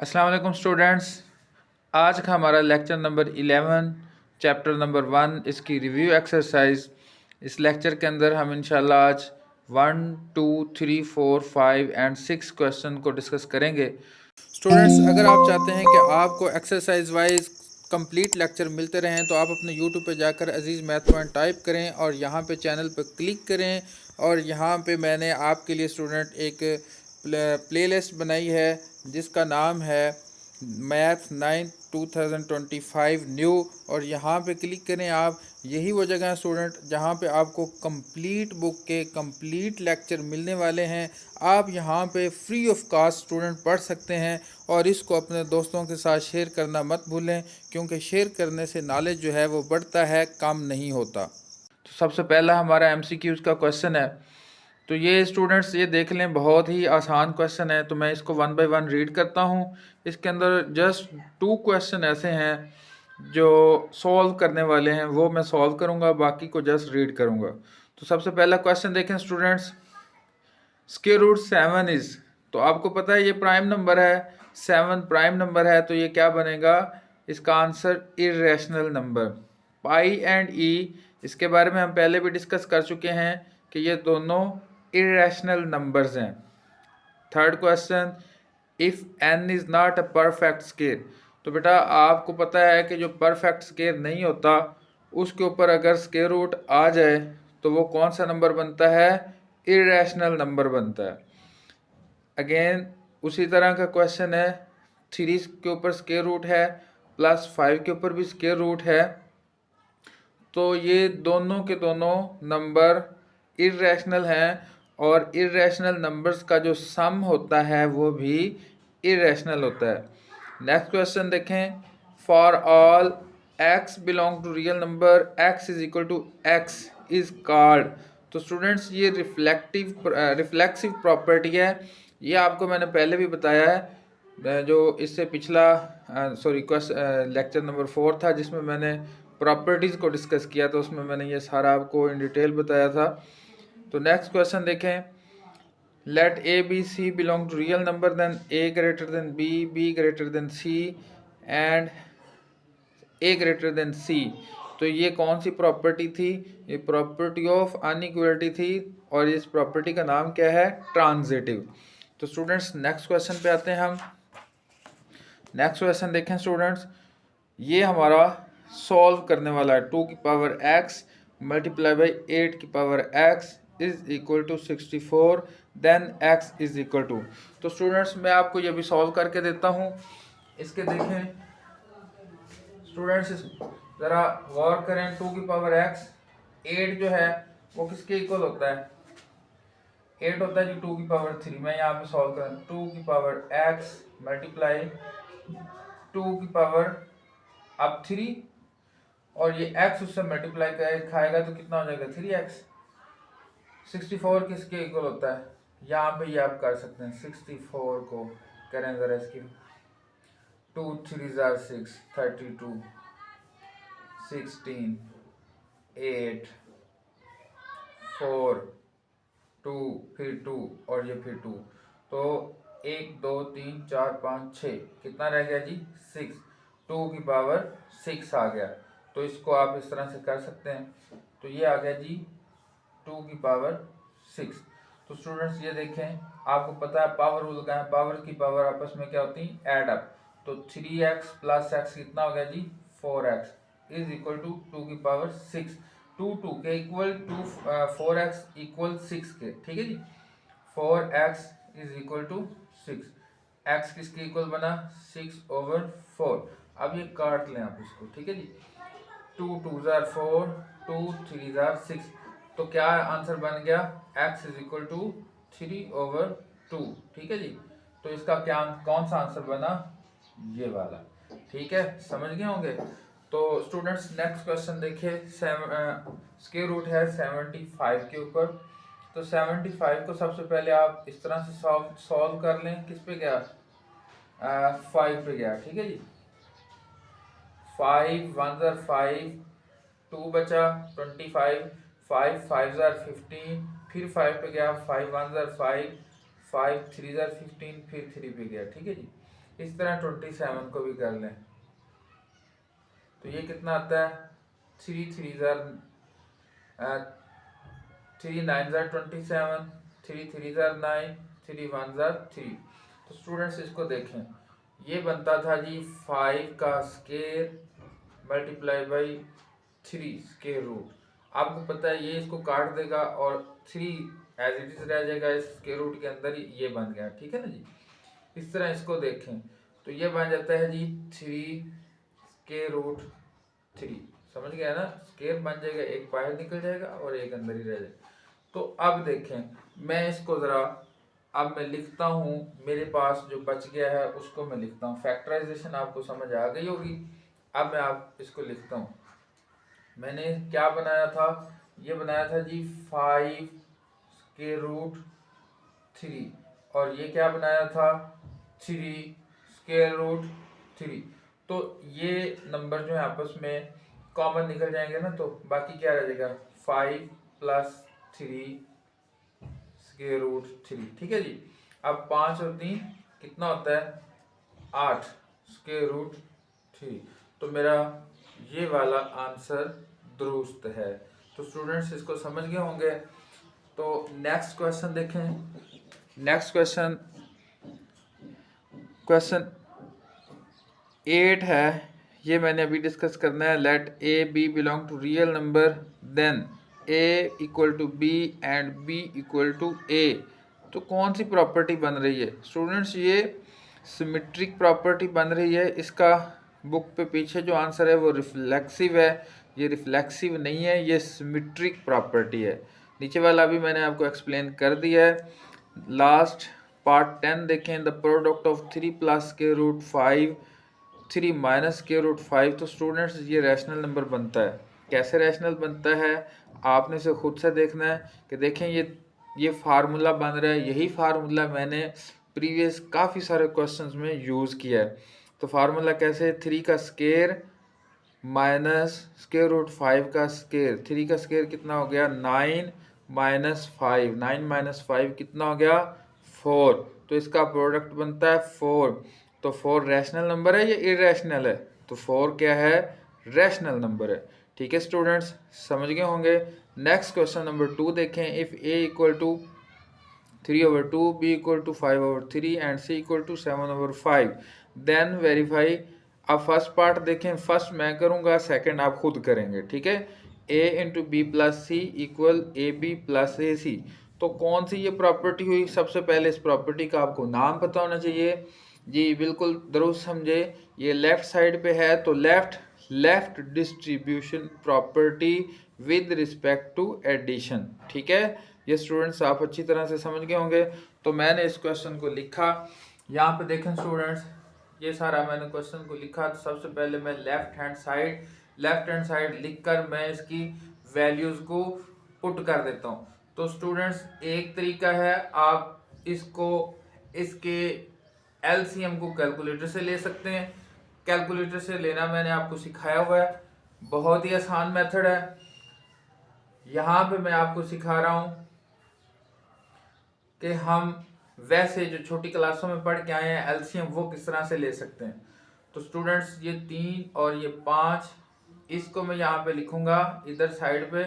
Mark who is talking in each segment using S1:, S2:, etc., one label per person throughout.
S1: अस्सलाम वालेकुम स्टूडेंट्स। आज का हमारा लेक्चर नंबर 11 चैप्टर नंबर 1 इसकी रिव्यू एक्सरसाइज। इस लेक्चर के अंदर हम इंशाल्लाह आज 1 2 3 4 5 एंड 6 क्वेश्चन को डिस्कस करेंगे। स्टूडेंट्स, अगर आप चाहते हैं कि आपको एक्सरसाइज वाइज कंप्लीट लेक्चर मिलते रहें तो आप अपने यूट्यूब पे जाकर अजीज़ मैथ पॉइंट टाइप करें और यहाँ पे चैनल पर क्लिक करें। और यहाँ पे मैंने आपके लिए स्टूडेंट एक प्लेलिस्ट बनाई है जिसका नाम है मैथ 9 2025 न्यू। और यहाँ पे क्लिक करें आप। यही वो जगह है स्टूडेंट जहाँ पे आपको कंप्लीट बुक के कंप्लीट लेक्चर मिलने वाले हैं। आप यहाँ पे फ्री ऑफ कॉस्ट स्टूडेंट पढ़ सकते हैं और इसको अपने दोस्तों के साथ शेयर करना मत भूलें, क्योंकि शेयर करने से नॉलेज जो है वो बढ़ता है, कम नहीं होता। तो सबसे पहला हमारा एमसीक्यूज़ का क्वेश्चन है। तो ये स्टूडेंट्स ये देख लें, बहुत ही आसान क्वेश्चन है। तो मैं इसको वन बाय वन रीड करता हूँ। इसके अंदर जस्ट 2 क्वेश्चन ऐसे हैं जो सॉल्व करने वाले हैं, वो मैं सॉल्व करूँगा, बाकी को जस्ट रीड करूँगा। तो सबसे पहला क्वेश्चन देखें स्टूडेंट्स। स्क्वायर रूट 7 इज़, तो आपको पता है ये प्राइम नंबर है, 7 प्राइम नंबर है, तो ये क्या बनेगा? इसका answer irrational number. Pi and e, इसके बारे में हम पहले भी डिस्कस कर चुके हैं कि ये दोनों इरेशनल नंबर्स हैं। Third question, if n is not a perfect square, तो बेटा आपको पता है कि जो परफेक्ट स्क्वायर नहीं होता उसके ऊपर अगर स्क्वायर रूट आ जाए तो वो कौन सा नंबर बनता है? इरेशनल नंबर बनता है। अगेन उसी तरह का क्वेश्चन है, 3 के ऊपर स्क्वायर रूट है प्लस 5 के ऊपर भी स्क्वायर रूट है, तो ये दोनों के दोनों नंबर इरेशनल हैं और इरेशनल नंबर्स का जो सम होता है वो भी इरेशनल होता है। नेक्स्ट क्वेश्चन देखें। For all x belong to real number x is equal to x is called, तो स्टूडेंट्स ये रिफ्लेक्सिव प्रॉपर्टी है। ये आपको मैंने पहले भी बताया है, जो इससे पिछला लेक्चर नंबर 4 था जिसमें मैंने प्रॉपर्टीज़ को डिस्कस किया, तो उसमें मैंने ये सारा आपको इन डिटेल बताया था। तो नेक्स्ट क्वेश्चन देखें। Let a b c belong to real number, then a greater than b, b greater than c and a greater than c. तो ये कौन सी प्रॉपर्टी थी? ये प्रॉपर्टी ऑफ अनइक्वलिटी थी और इस प्रॉपर्टी का नाम क्या है? ट्रांजिटिव। तो स्टूडेंट्स नेक्स्ट क्वेश्चन पे आते हैं हम। नेक्स्ट क्वेश्चन देखें स्टूडेंट्स, ये हमारा सॉल्व करने वाला है 2 की पावर x मल्टीप्लाई बाई 8 की power x is equal to 64, then x is equal to. तो स्टूडेंट्स मैं आपको ये भी सॉल्व करके देता हूँ। इसके देखें स्टूडेंट्स, ज़रा गौर करें। 2 की पावर x 8 जो है वो किसके इक्वल होता है? 8 होता है जी 2 की पावर 3। मैं यहाँ पे सॉल्व करें 2 की पावर x मल्टीप्लाई 2 की पावर अब 3 और ये x उससे मल्टीप्लाई खाएगा तो कितना हो जाएगा? 3x। 64 किसके इक्वल होता है? यहाँ पे ये आप कर सकते हैं। 64 को करें ज़रा इसकी 2 3 जार 6, 32, 16, 8, 4, 2, फिर 2 और ये फिर 2, तो 1 2 3 4 5 6 कितना रह गया जी? 6। 2 की पावर 6 आ गया। तो इसको आप इस तरह से कर सकते हैं। तो ये आ गया जी 2 की पावर 6। तो स्टूडेंट्स ये देखें, आपको पता है पावर रूल का है, पावर की पावर आपस में क्या होती है? Add up. तो 3x प्लस x कितना हो गया जी? 4x इज इक्वल टू 2 की पावर 6। 2 के इक्वल टू 4x इक्वल 6 के, ठीक है जी। 4x is equal to 6। x किसके इक्वल बना? 6/4। अब ये काट लें आप इसको, ठीक है जी। 2 2 जार 4, 2 3 जार 6, तो क्या आंसर बन गया? x इज इक्वल टू 3/2, ठीक है जी। तो इसका क्या कौन सा आंसर बना? ये वाला, ठीक है, समझ गए होंगे। तो स्टूडेंट्स नेक्स्ट क्वेश्चन देखिए। स्क्वायर रूट है 75 के ऊपर। तो 75 को सबसे पहले आप इस तरह से सॉल्व कर लें। किस पे गया? 5 पे गया, ठीक है जी। 5 1 जार 5, 2 बचा 25, 5 5 जार 15, फिर 5 पे गया, 5 1 जार 5, 5 3 जार 15, फिर 3 पे गया, ठीक है जी। इस तरह 27 को भी कर लें तो ये कितना आता है, 3 9 27, 3 3 9, 3 1 3। तो स्टूडेंट्स इसको देखें, ये बनता था जी 5 का square multiply by 3 square root. आपको पता है ये इसको काट देगा और 3 एज इट इज रह जाएगा इस स्केयर रूट के अंदर ही, ये बन गया, ठीक है ना जी। इस तरह इसको देखें तो ये बन जाता है जी 3 स्केयर रूट 3, समझ गया ना। स्केयर बन जाएगा, एक बाहर निकल जाएगा और एक अंदर ही रह जाएगा। तो अब देखें मैं इसको ज़रा, अब मैं लिखता हूँ, मेरे पास जो बच गया है उसको मैं लिखता हूँ। फैक्टराइजेशन आपको समझ आ गई होगी। अब मैं आप इसको लिखता हूँ। मैंने क्या बनाया था, ये बनाया था जी 5 स्केयर रूट 3 और ये क्या बनाया था 3 स्केयर रूट 3। तो ये नंबर जो है आपस में कॉमन निकल जाएंगे ना, तो बाकी क्या रह जाएगा 5 + 3 स्केयर रूट 3, ठीक है जी। अब 5 और 3 कितना होता है 8 स्केयर रूट 3। तो मेरा ये वाला आंसर दुरुस्त है। तो स्टूडेंट्स इसको समझ गए होंगे। तो नेक्स्ट क्वेश्चन देखें। नेक्स्ट क्वेश्चन 8 है, ये मैंने अभी डिस्कस करना है। Let a b belong to real number then a equal to b and b equal to a. तो कौन सी प्रॉपर्टी बन रही है स्टूडेंट्स, ये सिमेट्रिक प्रॉपर्टी बन रही है। इसका बुक पे पीछे जो आंसर है वो रिफ्लेक्सिव है, ये रिफ्लेक्सिव नहीं है, ये सिमेट्रिक प्रॉपर्टी है। नीचे वाला भी मैंने आपको एक्सप्लेन कर दिया है। लास्ट पार्ट 10 देखें, the product of 3 + square root 5 3 - square root 5। तो स्टूडेंट्स ये रैशनल नंबर बनता है। कैसे रैशनल बनता है आपने इसे खुद से देखना है कि देखें ये फार्मूला बन रहा है। यही फार्मूला मैंने प्रीवियस काफ़ी सारे क्वेश्चंस में यूज़ किया है। तो फार्मूला कैसे, 3 का स्क्वायर माइनस स्क्वायर रूट 5 का स्क्वायर। 3 का स्क्वायर कितना हो गया 9 - 5, 9 - 5 कितना हो गया 4। तो इसका प्रोडक्ट बनता है 4। तो 4 रैशनल नंबर है या इरेशनल है, तो 4 क्या है रैशनल नंबर है। ठीक है स्टूडेंट्स, समझ गए होंगे। नेक्स्ट क्वेश्चन नंबर 2 देखें। If a equal to 3/2, b equal to 5/3 and c equal to 7/5 then verify. अब फर्स्ट पार्ट देखें, फर्स्ट मैं करूंगा, सेकंड आप खुद करेंगे, ठीक है। a into b plus c equal a b plus a c. तो कौन सी ये प्रॉपर्टी हुई, सबसे पहले इस प्रॉपर्टी का आपको नाम पता होना चाहिए जी, बिल्कुल दुरुस्त समझे। ये लेफ्ट साइड पे है तो left distribution property with respect to addition, ठीक है। ये स्टूडेंट्स आप अच्छी तरह से समझ गए होंगे। तो मैंने इस क्वेश्चन को लिखा, यहाँ पे देखें स्टूडेंट्स, ये सारा मैंने क्वेश्चन को लिखा। तो सबसे पहले मैं लेफ्ट हैंड साइड लिखकर मैं इसकी वैल्यूज को पुट कर देता हूँ। तो स्टूडेंट्स एक तरीका है, आप इसको इसके एलसीएम को कैलकुलेटर से ले सकते हैं। कैलकुलेटर से लेना मैंने आपको सिखाया हुआ है, बहुत ही आसान मेथड है। यहाँ पे मैं आपको सिखा रहा हूँ कि हम वैसे जो छोटी क्लासों में पढ़ के आए हैं एलसीएम वो किस तरह से ले सकते हैं। तो स्टूडेंट्स ये 3 और ये 5, इसको मैं यहाँ पे लिखूंगा इधर साइड पे।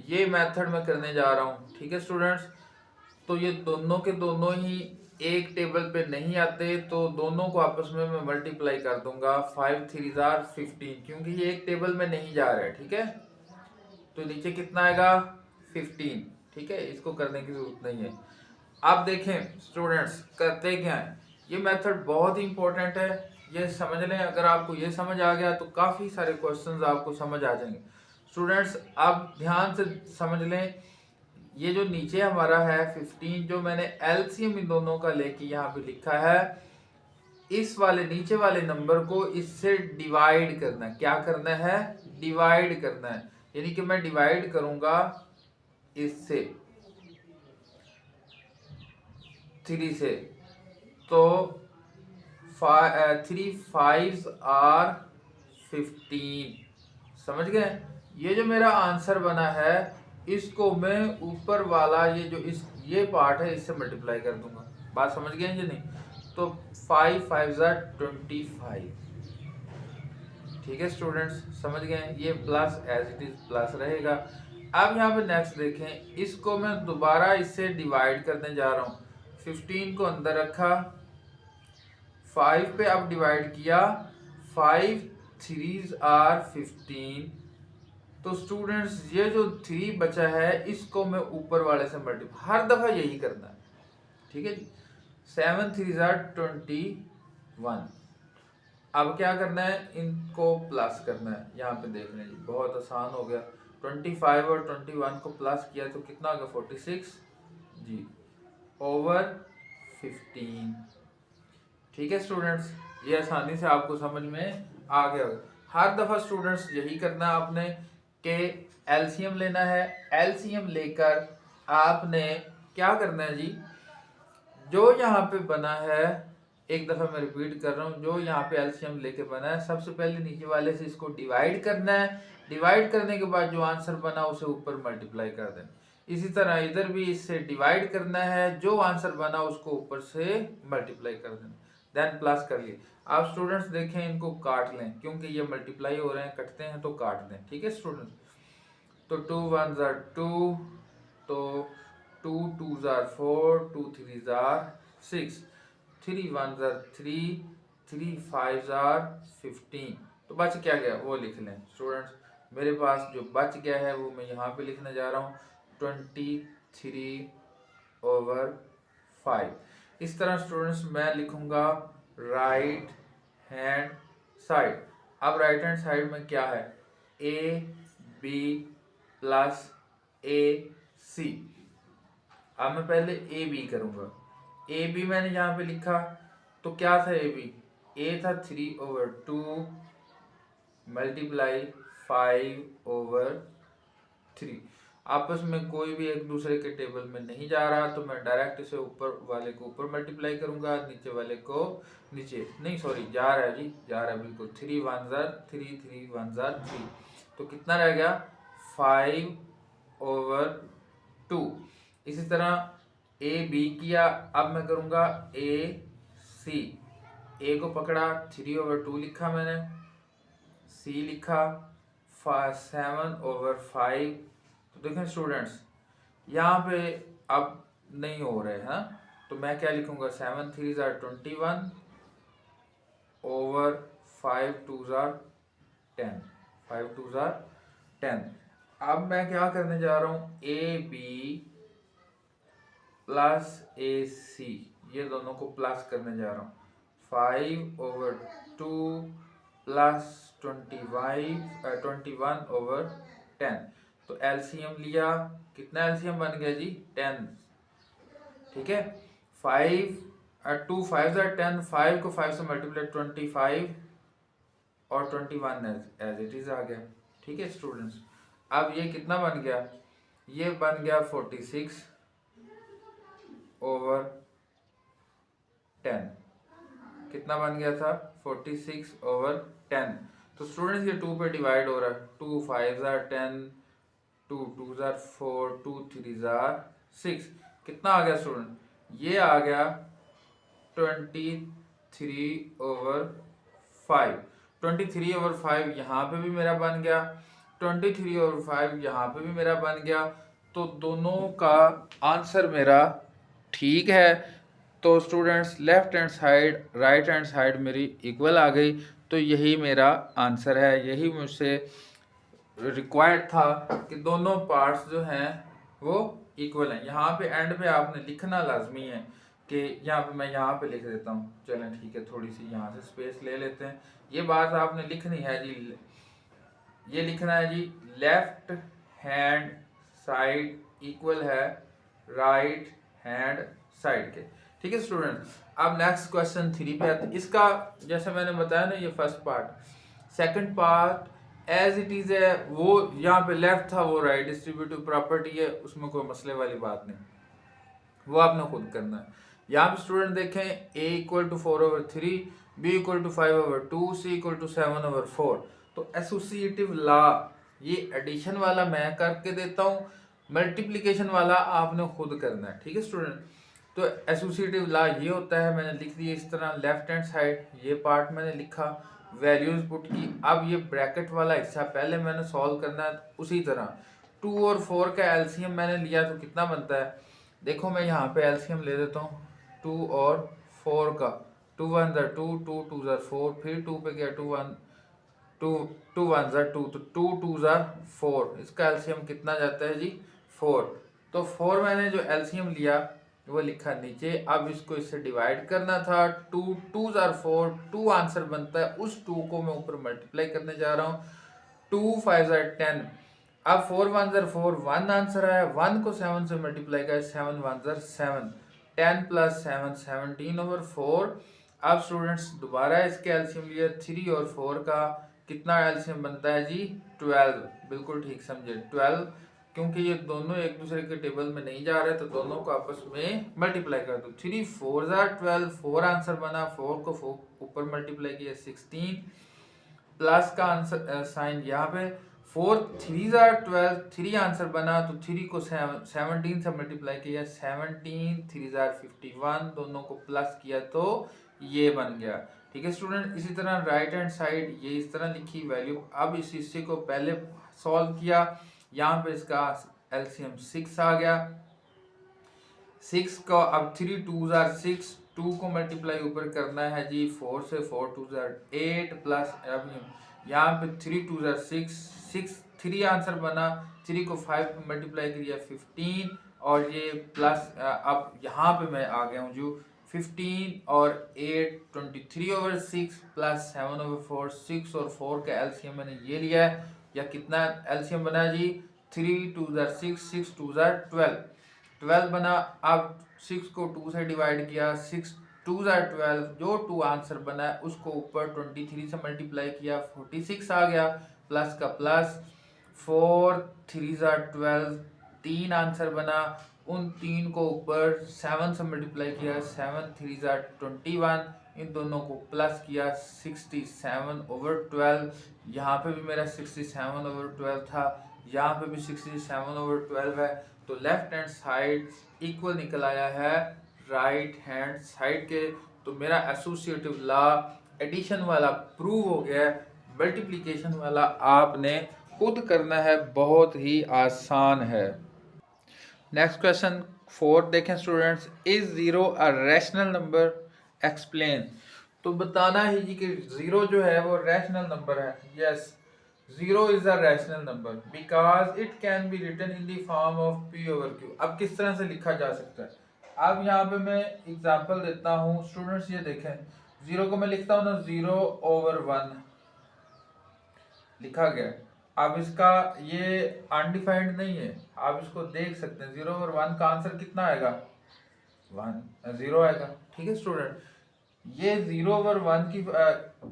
S1: ये मेथड मैं करने जा रहा हूँ, ठीक है स्टूडेंट्स। तो ये दोनों के दोनों ही एक टेबल पे नहीं आते, तो दोनों को आपस में मैं मल्टीप्लाई कर दूंगा। 5 3 15, क्योंकि ये एक टेबल में नहीं जा रहा है, ठीक है। तो नीचे कितना आएगा 15, ठीक है, इसको करने की जरूरत नहीं है। आप देखें स्टूडेंट्स करते क्या है, ये मेथड बहुत ही इंपॉर्टेंट है, ये समझ लें। अगर आपको ये समझ आ गया तो काफ़ी सारे क्वेश्चंस आपको समझ आ जाएंगे। स्टूडेंट्स आप ध्यान से समझ लें, ये जो नीचे हमारा है 15, जो मैंने एलसीएम इन दोनों का लेके यहाँ पे लिखा है, इस वाले नीचे वाले नंबर को इससे डिवाइड करना है। क्या करना है, डिवाइड करना है। यानी कि मैं डिवाइड करूंगा इससे 3 से, तो 3 5 आर 15, समझ गए। ये जो मेरा आंसर बना है इसको मैं ऊपर वाला ये जो ये पार्ट है इससे मल्टीप्लाई कर दूंगा। बात समझ गए या नहीं। तो 5 5 ज़ा 25। ठीक है स्टूडेंट्स, समझ गए। ये plus as it is plus रहेगा। अब यहाँ पे नेक्स्ट देखें, इसको मैं दोबारा इससे डिवाइड करने जा रहा हूँ। 15 को अंदर रखा, 5 पे अब डिवाइड किया, 5 3s आर 15। तो स्टूडेंट्स ये जो 3 बचा है इसको मैं ऊपर वाले से मल्टीप्लाई, हर दफा यही करना है। ठीक है जी, 7 3s आर 21। अब क्या करना है, इनको प्लस करना है। यहाँ पे देख लें जी, बहुत आसान हो गया। 25 और 21 को प्लस किया तो कितना हो गया, 46 जी ओवर 15। ठीक है स्टूडेंट्स, ये आसानी से आपको समझ में आ गया होगा। हर दफा स्टूडेंट्स यही करना है आपने कि एलसीएम लेना है। एलसीएम लेकर आपने क्या करना है जी, जो यहाँ पे बना है, एक दफा मैं रिपीट कर रहा हूँ, जो यहाँ पे एलसीएम लेके बना है, सबसे पहले नीचे वाले से इसको डिवाइड करना है। डिवाइड करने के बाद जो आंसर बना उसे ऊपर मल्टीप्लाई कर देना। इसी तरह इधर भी इससे डिवाइड करना है, जो आंसर बना उसको ऊपर से मल्टीप्लाई कर देना, देन प्लस कर लिए। आप स्टूडेंट्स देखें, इनको काट लें क्योंकि ये मल्टीप्लाई हो रहे हैं, कटते हैं तो काट दें। ठीक है स्टूडेंट्स, तो 2 1s are 2, तो 2 2s are 4, 2 3s are 6, 3 1s are 3, 3 5s are 15। तो बच क्या गया वो लिख लें स्टूडेंट्स। मेरे पास जो बच गया है वो मैं यहाँ पे लिखने जा रहा हूँ, 23/5। इस तरह स्टूडेंट्स मैं लिखूंगा राइट हैंड साइड। अब राइट हैंड साइड में क्या है, ए बी प्लस ए सी। अब मैं पहले ए बी करूंगा। ए बी मैंने यहाँ पे लिखा, तो क्या था ए बी, ए था 3/2 मल्टीप्लाई 5/3। आपस में कोई भी एक दूसरे के टेबल में नहीं जा रहा, तो मैं डायरेक्ट इसे ऊपर वाले को ऊपर मल्टीप्लाई करूंगा, नीचे वाले को नीचे, नहीं सॉरी जा रहा है जी, जा रहा है बिल्कुल। 3 1s are 3, 3 1s are 3, तो कितना रह गया 5/2। इसी तरह ए बी किया, अब मैं करूंगा ए सी। ए को पकड़ा, 3/2 लिखा मैंने, सी लिखा 7/5। तो देखें स्टूडेंट्स, यहाँ पे अब नहीं हो रहे हैं, तो मैं क्या लिखूंगा, 7 3s are 21/5 2s are 10, 5 2s are 10। अब मैं क्या करने जा रहा हूँ, ए बी प्लस ए सी, ये दोनों को प्लस करने जा रहा हूँ। 5/2 प्लस 21/10। तो एलसीएम लिया, कितना एलसीएम बन गया जी, 10। ठीक है, 5 2 5 10, 5 को 5 से मल्टीप्लाई 25 और 21 एज इट इज आ गया। ठीक है स्टूडेंट्स, अब ये कितना बन गया, ये बन गया 46/10। कितना बन गया था, 46/10। तो स्टूडेंट्स ये 2 पे डिवाइड हो रहा है, 2 5s are 10, 2 2s are 4, 2 3s are 6। कितना आ गया स्टूडेंट, ये आ गया 23/5। 23/5 यहाँ पे भी मेरा बन गया, 23/5 यहाँ पे भी मेरा बन गया। तो दोनों का आंसर मेरा ठीक है। तो students left hand side right hand side मेरी इक्वल आ गई, तो यही मेरा आंसर है। यही मुझसे रिक्वायर्ड था कि दोनों पार्ट्स जो हैं वो इक्वल हैं। यहाँ पे एंड पे आपने लिखना लाजमी है कि यहाँ पे, मैं यहाँ पे लिख देता हूँ, चलें ठीक है, थोड़ी सी यहाँ से स्पेस ले लेते हैं। ये बात आपने लिखनी है जी, ये लिखना है जी, लेफ्ट हैंड साइड इक्वल है राइट हैंड साइड के। ठीक है स्टूडेंट, अब नेक्स्ट क्वेश्चन 3 पे आते हैं। इसका जैसे मैंने बताया ना, ये first part, second part as it is है, वो यहाँ पे लेफ्ट था वो राइट, डिस्ट्रीब्यूटिव प्रॉपर्टी है, उसमें कोई मसले वाली बात नहीं, वो आपने खुद करना है। यहाँ पे स्टूडेंट देखें, a equal to 4/3, b equal to 5/2, c equal to 7/4। तो एसोसिएटिव लॉ, ये एडिशन वाला मैं करके देता हूँ, मल्टीप्लिकेशन वाला आपने खुद करना है। ठीक है स्टूडेंट, तो एसोसिएटिव लॉ ये होता है, मैंने लिख दिया इस तरह, लेफ्ट हैंड साइड ये पार्ट मैंने लिखा, वैल्यूज पुट की। अब ये ब्रैकेट वाला हिस्सा पहले मैंने सॉल्व करना है उसी तरह। 2 और 4 का एलसीएम मैंने लिया तो कितना बनता है, देखो मैं यहाँ पे एलसीएम ले देता हूँ 2 और 4 का। 2 1 ज़ा 2, 2 2 ज़ा 4, फिर 2 पे गया 2 1 2 2 1 ज़ा 2, तो 2 2 ज़ा 4, इसका एलसीएम कितना जाता है जी 4। तो 4 मैंने जो एलसीएम लिया वो लिखा नीचे। अब इसको इससे डिवाइड करना था, 2 2 ज़ा 4, 2 आंसर बनता है, उस 2 को मैं ऊपर मल्टीप्लाई करने जा रहा हूँ। 2 5 ज़ा 10, अब 4 1 ज़ा 4, 1 आंसर आया, 1 को 7 से मल्टीप्लाई कर, 7 1 ज़ा 7, 10 प्लस 7 17/4। अब स्टूडेंट्स दोबारा इसके एलसीएम लिया 3 और 4 का, कितना एलसीएम बनता है जी 12, बिल्कुल ठीक समझे 12, क्योंकि ये दोनों एक दूसरे के टेबल में नहीं जा रहे तो दोनों को आपस में मल्टीप्लाई कर दो। 3 4 ज़ा 12, 4 आंसर बना, 4 को ऊपर मल्टीप्लाई किया 16, प्लस का आंसर साइन यहाँ पे, 4 3 ज़ा 12, 3 आंसर बना, तो 3 को 17 से मल्टीप्लाई किया, 17 3 ज़ा 51, दोनों को प्लस किया तो ये बन गया। ठीक है स्टूडेंट, इसी तरह राइट हैंड साइड ये इस तरह लिखी वैल्यू। अब इस हिस्से को पहले सॉल्व किया, यहाँ पे इसका एलसीएम 6 आ गया, 6 का अब 3 2 ज़ा 6, 2 को मल्टीप्लाई ऊपर करना है जी 4 से, 4 2 ज़ा 8, प्लस अब यहाँ पे 3 2 ज़ा 6, 6 3 आंसर बना, 3 को 5 पे मल्टीप्लाई किया 15, और ये प्लस अब यहाँ पे मैं आ गया हूँ जो 15 और 8 23/6 प्लस 7/4, 6 और 4 का एलसीएम मैंने ये लिया है, या कितना एलसीएम बना जी 3 2 ज़ा 6, 6 2 ज़ा 12 बना। अब 6 को 2 से डिवाइड किया, 6 2 ज़ा 12, जो 2 आंसर बना है उसको ऊपर 23 से मल्टीप्लाई किया 46 आ गया, प्लस का प्लस, 4 3 ज़ा 12, 3 आंसर बना, उन 3 को ऊपर 7 से मल्टीप्लाई किया, 7 3 ज़ा 21, इन दोनों को प्लस किया 67/12, यहाँ पे भी मेरा 67/12 था, यहाँ पे भी 67/12 है, तो लेफ्ट हैंड साइड इक्वल निकल आया है राइट हैंड साइड के। तो मेरा एसोसिएटिव लॉ एडिशन वाला प्रूव हो गया है, मल्टीप्लिकेशन वाला आपने खुद करना है, बहुत ही आसान है। नेक्स्ट क्वेश्चन 4 देखें students, is 0 a rational number, explain. तो बताना है जी कि 0 जो है वो रैशनल नंबर है। Yes, 0 is a rational number because it can be written in the form of p/q। अब किस तरह से लिखा जा सकता है, अब यहाँ पे मैं एग्जांपल देता हूँ स्टूडेंट्स, ये देखें 0 को मैं लिखता हूँ ना 0/1 लिखा गया। अब इसका ये अनडिफाइंड नहीं है, आप इसको देख सकते हैं, 0/1 का आंसर कितना आएगा 0 आएगा। ठीक है स्टूडेंट, ये 0/1 की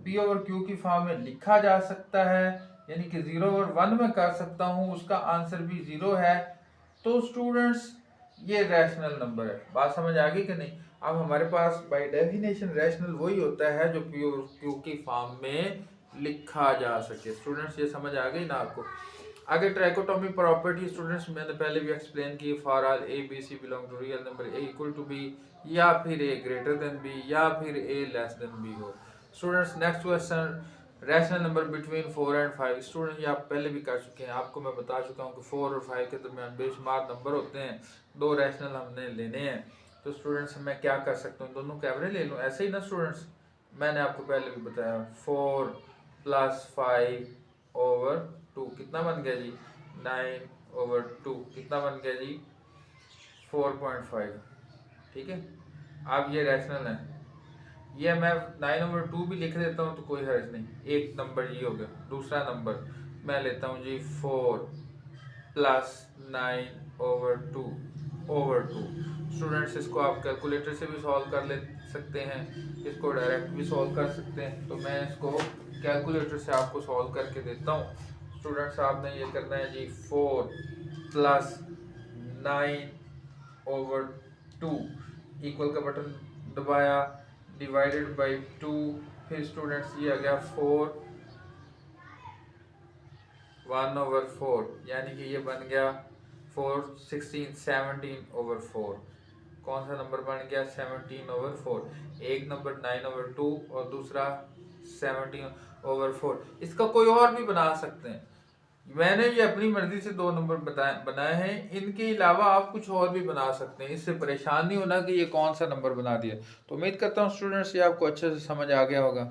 S1: p/q की फॉर्म में लिखा जा सकता है, यानी कि 0/1 में कर सकता हूँ, उसका आंसर भी 0 है। तो स्टूडेंट्स ये रैशनल नंबर है, बात समझ आ गई कि नहीं। अब हमारे पास बाय डेफिनेशन रैशनल वही होता है जो p/q की फॉर्म में लिखा जा सके। स्टूडेंट्स ये समझ आ गई ना आपको। आगे ट्राइकोटोमी प्रॉपर्टी स्टूडेंट्स मैंने पहले भी एक्सप्लेन की, for all a b c belong to real number a equal to b, या फिर ए ग्रेटर देन बी, या फिर ए लेस देन बी हो। Students next question, rational number between 4 and 5। Student ये आप पहले भी कर चुके हैं, आपको मैं बता चुका हूँ कि 4 और 5 के दरमियान बेशुमार नंबर होते हैं, 2 रैशनल हमने लेने हैं। तो स्टूडेंट्स मैं क्या कर सकता हूँ, दोनों के एवरेज ले लूँ, ऐसे ही ना स्टूडेंट्स, मैंने आपको पहले भी बताया 4 + 5/2 कितना बन गया जी 9/2, कितना बन गया जी 4.5। ठीक है, अब ये रैशनल है, ये मैं 9/2 भी लिख देता हूँ तो कोई हर्ज नहीं, एक नंबर ये हो गया। दूसरा नंबर मैं लेता हूँ जी 4 + 9/2/2। स्टूडेंट्स इसको आप कैलकुलेटर से भी सॉल्व कर ले सकते हैं, इसको डायरेक्ट भी सॉल्व कर सकते हैं, तो मैं इसको कैलकुलेटर से आपको सॉल्व करके देता हूँ। स्टूडेंट्स आपने ये करना है जी 4 + 9/2, इक्वल का बटन दबाया, डिवाइडेड बाई 2, फिर स्टूडेंट्स ये आ गया 4 1/4, यानी कि ये बन गया 4 16 17/4। कौन सा नंबर बन गया 17/4। एक नंबर 9/2 और दूसरा 17/4। इसका कोई और भी बना सकते हैं। मैंने ये अपनी मर्जी से दो नंबर बनाए हैं, इनके अलावा आप कुछ और भी बना सकते हैं। इससे परेशान नहीं होना कि ये कौन सा नंबर बना दिया। तो उम्मीद करता हूँ स्टूडेंट्स ये आपको अच्छे से समझ आ गया होगा।